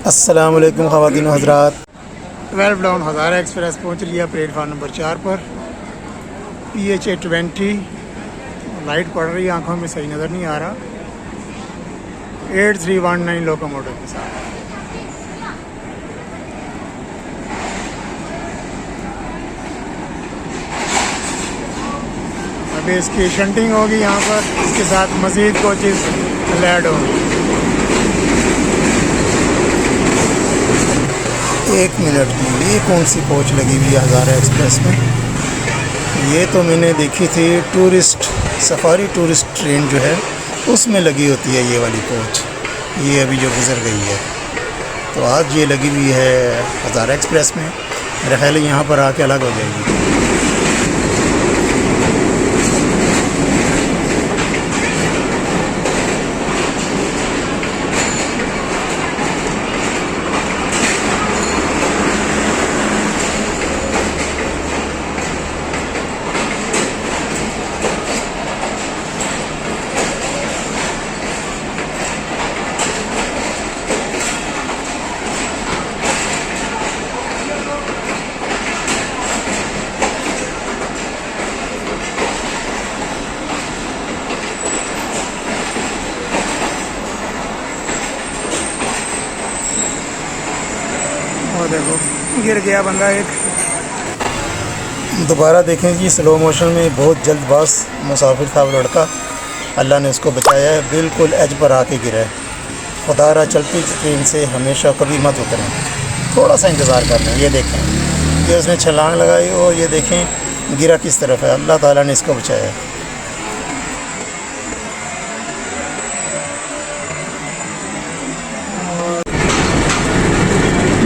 अस्सलाम वालेकुम ख़वातीन हज़रात। 12 डाउन हज़ारा एक्सप्रेस पहुँच लिया प्लेटफार्म नंबर 4 पर। PHA 20 लाइट पड़ रही है, आंखों में सही नज़र नहीं आ रहा। 8319 लोकोमोटिव के साथ अभी इसकी शंटिंग होगी यहाँ पर, इसके साथ मज़ीद कोचेज़ ऐड होंगी। 1 मिनट की ये कौन सी कोच लगी हुई है हज़ारा एक्सप्रेस में? ये तो मैंने देखी थी टूरिस्ट सफारी टूरिस्ट ट्रेन जो है उसमें लगी होती है ये वाली कोच। ये अभी जो गुज़र गई है, तो आज ये लगी हुई है हज़ारा एक्सप्रेस में। मेरा ख्याल है यहाँ पर आके अलग हो जाएगी। और देखो गिर गया बंदा एक। दोबारा देखें जी स्लो मोशन में, बहुत जल्दबाज मुसाफिर था वो लड़का, अल्लाह ने उसको बचाया है। बिल्कुल एज पर आके गिरा है। खुदारा चलती ट्रेन से हमेशा कभी मत उतरें, थोड़ा सा इंतज़ार कर लें। ये देखें, ये उसने छलांग लगाई और ये देखें गिरा किस तरफ है। अल्लाह ताला ने इसको बचाया है।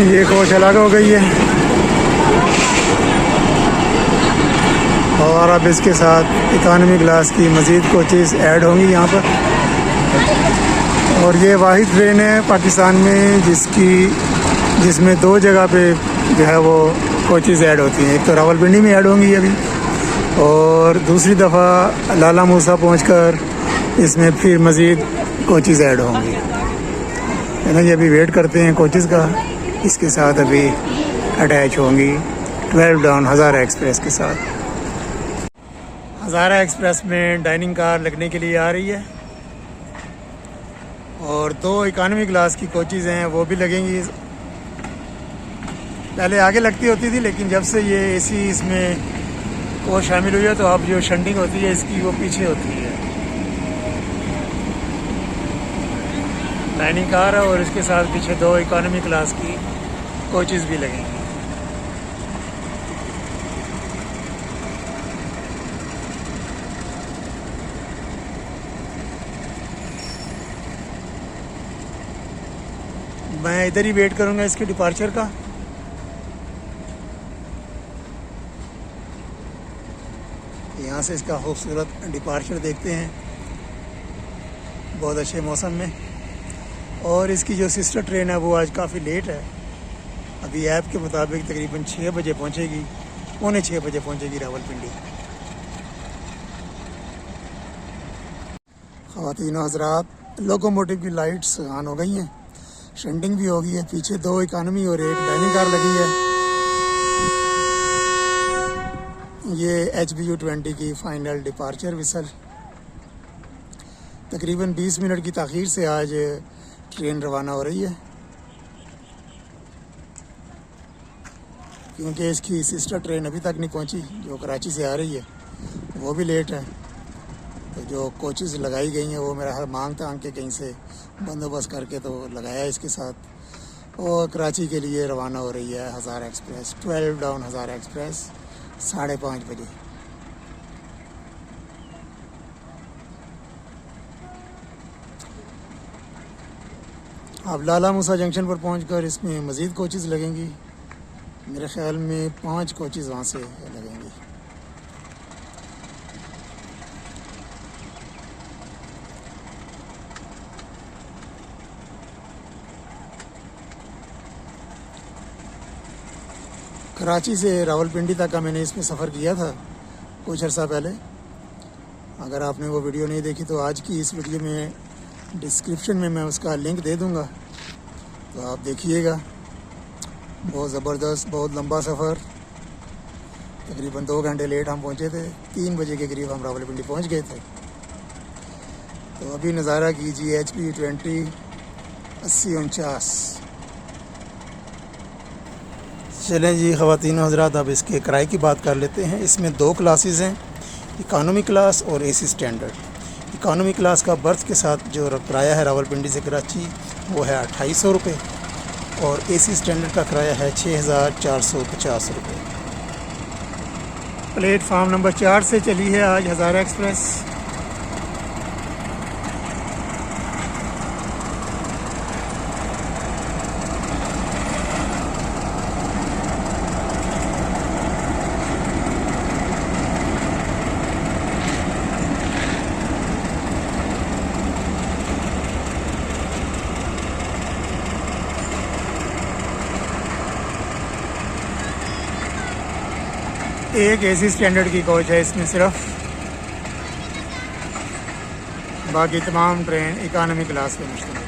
ये कोच अलग हो गई है और अब इसके साथ इकानमी क्लास की मज़ीद कोचेज़ ऐड होंगी यहाँ पर। और ये वाहिद ट्रेन है पाकिस्तान में जिसमें 2 जगह पे जो है वो कोचेज़ ऐड होती हैं। एक तो रावलपिंडी में ऐड होंगी अभी, और दूसरी दफ़ा लाला मूसा पहुँचकर इसमें फिर मज़ीद कोचेज़ ऐड होंगी, है ना। ये अभी वेट करते हैं कोचेज़ का। इसके साथ अभी अटैच होंगी 12 डाउन हज़ारा एक्सप्रेस के साथ। हज़ारा एक्सप्रेस में डाइनिंग कार लगने के लिए आ रही है और 2 इकानमी क्लास की कोचेज़ हैं वो भी लगेंगी। पहले आगे लगती होती थी, लेकिन जब से ये AC इसमें वो शामिल हुई है तो अब जो शंटिंग होती है इसकी वो पीछे होती है। डाइनिंग कार है और इसके साथ पीछे 2 इकानमी क्लास की कोचेज़ भी लगेंगी। मैं इधर ही वेट करूंगा इसके डिपार्चर का। यहाँ से इसका खूबसूरत डिपार्चर देखते हैं बहुत अच्छे मौसम में। और इसकी जो सिस्टर ट्रेन है वो आज काफ़ी लेट है। अभी ऐप के मुताबिक तकरीबन 6 बजे पहुँचेगी, 5:45 बजे पहुँचेगी रावलपिंडी। ख़वातीन हज़रात, लोकोमोटिव की लाइट्स ऑन हो गई हैं, शंटिंग भी हो गई है। पीछे 2 इकानमी और 1 डाइनिंग कार लगी है। ये HBU 20 की फ़ाइनल डिपार्चर विसल। तकरीबन 20 मिनट की ताख़ीर से आज ट्रेन रवाना हो रही है, क्योंकि इसकी सिस्टर ट्रेन अभी तक नहीं पहुंची जो कराची से आ रही है, वो भी लेट है। तो जो कोचेज़ लगाई गई हैं वो मेरा हाल मांग के कहीं से बंदोबस्त करके तो लगाया इसके साथ। और कराची के लिए रवाना हो रही है हज़ारा एक्सप्रेस, 12 डाउन हज़ारा एक्सप्रेस 5:30 बजे। अब लाला मूसा जंक्शन पर पहुंचकर इसमें मज़ीद कोचेज़ लगेंगी। मेरे ख़्याल में 5 कोचेज़ वहाँ से लगेंगी। कराची से रावलपिंडी तक का मैंने इसमें सफ़र किया था कुछ अर्सा पहले। अगर आपने वो वीडियो नहीं देखी तो आज की इस वीडियो में डिस्क्रिप्शन में मैं उसका लिंक दे दूँगा, तो आप देखिएगा, बहुत ज़बरदस्त, बहुत लंबा सफ़र। तकरीबन 2 घंटे लेट हम पहुँचे थे, 3 बजे के करीब हम रावलपिंडी पहुँच गए थे। तो अभी नज़ारा कीजिए HP20 8049। चलें जी ख़वातीन हज़रात, अब इसके किराए की बात कर लेते हैं। इसमें 2 क्लासेस हैं, इकानमी क्लास और AC स्टैंडर्ड। इकानमी क्लास का बर्थ के साथ जो किराया है रावलपिंडी से कराची वो है 2800 रुपये, और AC स्टैंडर्ड का किराया है 6450 रुपये। प्लेटफार्म नंबर 4 से चली है आज हज़ारा एक्सप्रेस। एक AC स्टैंडर्ड की कोच है इसमें सिर्फ, बाकी तमाम ट्रेन इकानमी क्लास पे मुश्तमिल है।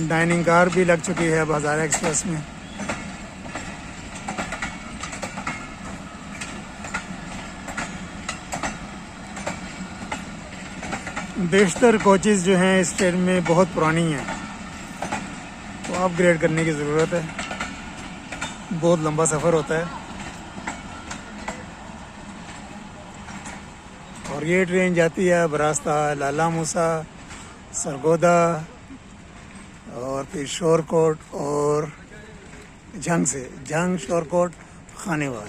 डाइनिंग कार भी लग चुकी है अब हज़ारा एक्सप्रेस में। बेशतर कोचेज़ जो हैं इस ट्रेन में बहुत पुरानी हैं, तो अपग्रेड करने की ज़रूरत है। बहुत लंबा सफ़र होता है, और ये ट्रेन जाती है बरास्ता लाला मूसा, सरगोदा और फिर शोरकोट और जंग शोरकोट खानेवाल।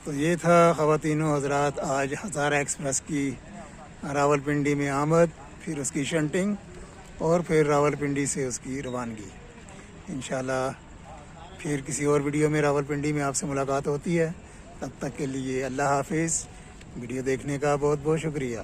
तो ये था ख़वातीनो हज़रात आज हज़ारा एक्सप्रेस की रावलपिंडी में आमद, फिर उसकी शंटिंग, और फिर रावलपिंडी से उसकी रवानगी। इंशाल्लाह फिर किसी और वीडियो में रावलपिंडी में आपसे मुलाकात होती है। तब तक के लिए अल्लाह हाफिज़। वीडियो देखने का बहुत बहुत शुक्रिया।